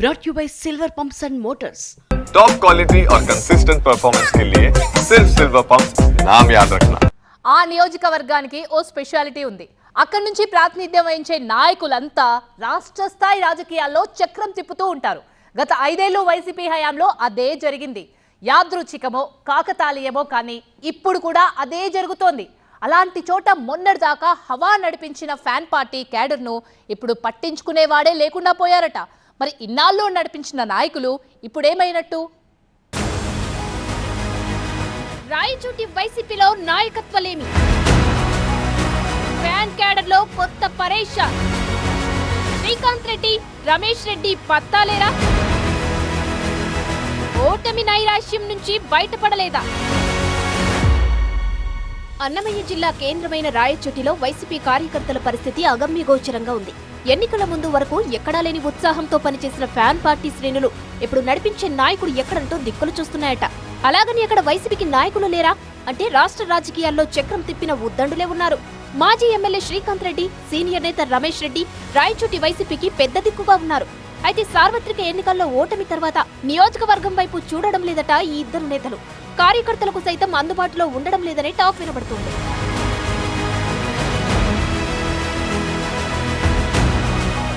brought you by Silver Pumps and Motors. Top quality और consistent performance के लिए सिर्फ सिल्वर पंप्स नाम याद रखना. ఆ నియోజకవర్గానికి ఓ స్పెషాలిటీ ఉంది. అక్కడి నుంచి ప్రాతినిధ్యం వహించే నాయకులంతా రాష్ట్ర స్థాయి రాజకీయాల్లో చక్రం తిప్పుతూ ఉంటారు. గత 5 ఏళ్లు వైసీపీ హయాంలో అదే జరిగింది. యాదృచ్ఛికమో కాకతాళీయమో కానీ ఇప్పుడు కూడా అదే జరుగుతోంది. అలాంటి చోట మొన్నటిదాకా హవా నడిపించిన ఫ్యాన్ పార్టీ క్యాడర్ను ఇప్పుడు పట్టించుకునేవాడే లేకుండా పోయారట. మరి ఇన్నాళ్ళు నడిపించిన నాయకులు ఇప్పుడేమైనట్టు? రాయచోటి వైసీపీలో నాయకత్వలేమి, ఫ్యాన్ క్యాడర్లో కొత్త పరేషాన్, శ్రీకాంత్ రెడ్డి, రమేష్ రెడ్డి పత్తాలేరా? ఓటమి నైరాశ్యం నుంచి బయటపడలేదా? అన్నమయ్య జిల్లా కేంద్రమైన రాయచోటిలో వైసీపీ కార్యకర్తల పరిస్థితి అగమ్యగోచరంగా ఉంది. ఎన్నికల ముందు వరకు ఎక్కడా లేని ఉత్సాహంతో పనిచేసిన ఫ్యాన్ పార్టీ శ్రేణులు ఇప్పుడు నడిపించే నాయకుడు ఎక్కడంటూ దిక్కులు చూస్తున్నాయట. అలాగని అక్కడ వైసీపీకి నాయకులు లేరా అంటే రాష్ట్ర రాజకీయాల్లో చక్రం తిప్పిన ఉద్దండులే ఉన్నారు. మాజీ ఎమ్మెల్యే శ్రీకాంత్ రెడ్డి, సీనియర్ నేత రమేష్ రెడ్డి రాయచోటి వైసీపీకి పెద్ద దిక్కుగా ఉన్నారు. అయితే సార్వత్రిక ఎన్నికల్లో ఓటమి తర్వాత నియోజకవర్గం వైపు చూడడం లేదట ఈ ఇద్దరు నేతలు. కార్యకర్తలకు సైతం అందుబాటులో ఉండడం లేదనే టాక్ వినబడుతుంది.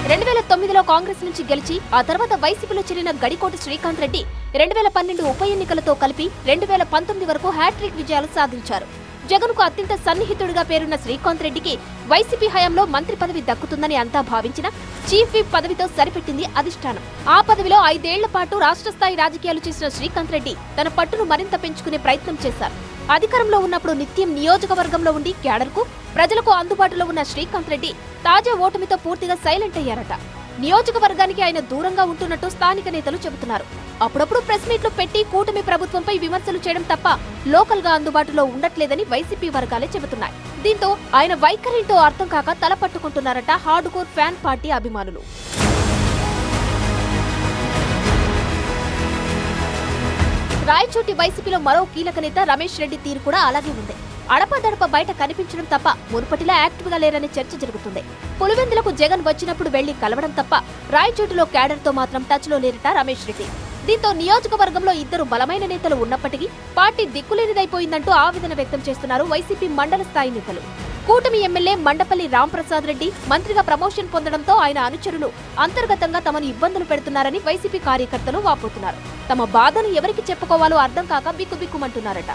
2009లో కాంగ్రెస్ నుంచి గెలిచి ఆ తర్వాత వైసీపీలో చేరిన గడికోట శ్రీకాంత్ రెడ్డి 2012 ఉప ఎన్నికలతో కలిపి 2019 వరకు హ్యాట్రిక్ విజయాలు సాధించారు. జగన్కు అత్యంత సన్నిహితుడిగా పేరున్న శ్రీకాంత్ రెడ్డికి వైసీపీ హయాంలో మంత్రి పదవి దక్కుతుందని అంతా భావించిన చీఫ్ విప్ పదవితో సరిపెట్టింది అధిష్టానం. ఆ పదవిలో 5 ఏళ్ల పాటు రాష్ట్ర స్థాయి రాజకీయాలు చేసిన శ్రీకాంత్ రెడ్డి తన పట్టును మరింత పెంచుకునే ప్రయత్నం చేశారు. అధికారంలో ఉన్నప్పుడు నిత్యం నియోజకవర్గంలో ఉండి క్యాడర్కు, ప్రజలకు అందుబాటులో ఉన్న శ్రీకాంత్ రెడ్డి తాజా ఓటమితో పూర్తిగా సైలెంట్ అయ్యారట. నియోజకవర్గానికి ఆయన దూరంగా ఉంటున్నట్టు స్థానిక నేతలు చెబుతున్నారు. అప్పుడప్పుడు ప్రెస్ మీట్లు పెట్టి కూటమి ప్రభుత్వంపై విమర్శలు చేయడం తప్ప లోకల్ గా అందుబాటులో ఉండట్లేదని వైసీపీ వర్గాలే చెబుతున్నాయి. దీంతో ఆయన వైఖరితో అర్థం కాక తలపట్టుకుంటున్నారట హార్డ్ కోర్ ఫ్యాన్ పార్టీ అభిమానులు. రాయచోటి వైసీపీలో మరో కీలక నేత రమేష్ రెడ్డి తీరు కూడా అలాగే ఉంది. అడపదడప బయట కనిపించడం తప్ప మునుపటిలా యాక్టివ్ గా లేరనే చర్చ జరుగుతుంది. పులివెందులకు జగన్ వచ్చినప్పుడు వెళ్లి కలవడం తప్ప రాయచోటిలో క్యాడర్ తో మాత్రం టచ్ లో లేరట రమేష్ రెడ్డి. దీంతో నియోజకవర్గంలో ఇద్దరు బలమైన నేతలు ఉన్నప్పటికీ పార్టీ దిక్కులేనిదైపోయిందంటూ ఆవేదన వ్యక్తం చేస్తున్నారు వైసీపీ మండల స్థాయి నేతలు. కూటమి ఎమ్మెల్యే మండపల్లి రాంప్రసాద్ రెడ్డి మంత్రిగా ప్రమోషన్ పొందడంతో ఆయన అనుచరులు అంతర్గతంగా తమను ఇబ్బందులు పెడుతున్నారని వైసీపీ కార్యకర్తలు వాపోతున్నారు. తమ బాధను ఎవరికి చెప్పుకోవాలో అర్థం కాక బిక్కుబిక్కుమంటున్నారట.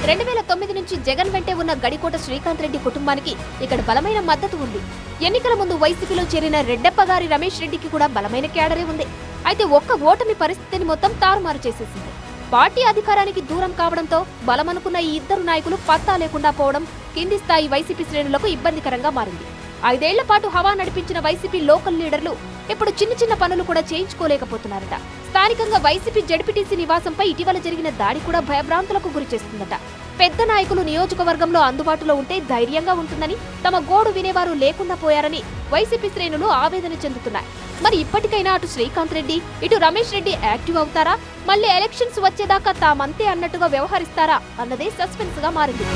2009 నుంచి జగన్ వెంటే ఉన్న గడికోట శ్రీకాంత్ రెడ్డి కుటుంబానికి ఇక్కడ బలమైన మద్దతు ఉంది. ఎన్నికల ముందు వైసీపీలో చేరిన రెడ్డప్పగారి రమేష్ రెడ్డికి కూడా బలమైన క్యాడరే ఉంది. అయితే ఒక్క ఓటమి పరిస్థితిని మొత్తం తారుమారు చేసేసింది. పార్టీ అధికారానికి దూరం కావడంతో బలమనుకున్న ఈ ఇద్దరు నాయకులు పత్తా లేకుండా పోవడం కింది స్థాయి వైసీపీ శ్రేణులకు ఇబ్బందికరంగా మారింది. 5 ఏళ్ల పాటు హవా నడిపించిన వైసీపీ లోకల్ లీడర్లు ఇప్పుడు చిన్న చిన్న పనులు కూడా చేయించుకోలేకపోతున్నారట. స్థానికంగా వైసీపీ జడ్పీటీసీ నివాసంపై ఇటీవల జరిగిన దాడి కూడా భయభ్రాంతులకు గురి చేస్తుందట. పెద్ద నాయకులు నియోజకవర్గంలో అందుబాటులో ఉంటే ధైర్యంగా ఉంటుందని, తమ గోడు వినేవారు లేకుండా పోయారని వైసీపీ శ్రేణులు ఆవేదన చెందుతున్నాయి. మరి ఇప్పటికైనా అటు శ్రీకాంత్ రెడ్డి, ఇటు రమేష్ రెడ్డి యాక్టివ్ అవుతారా, మళ్ళీ ఎలక్షన్స్ వచ్చేదాకా తామంతే అన్నట్టుగా వ్యవహరిస్తారా అన్నదే సస్పెన్స్ గా మారింది.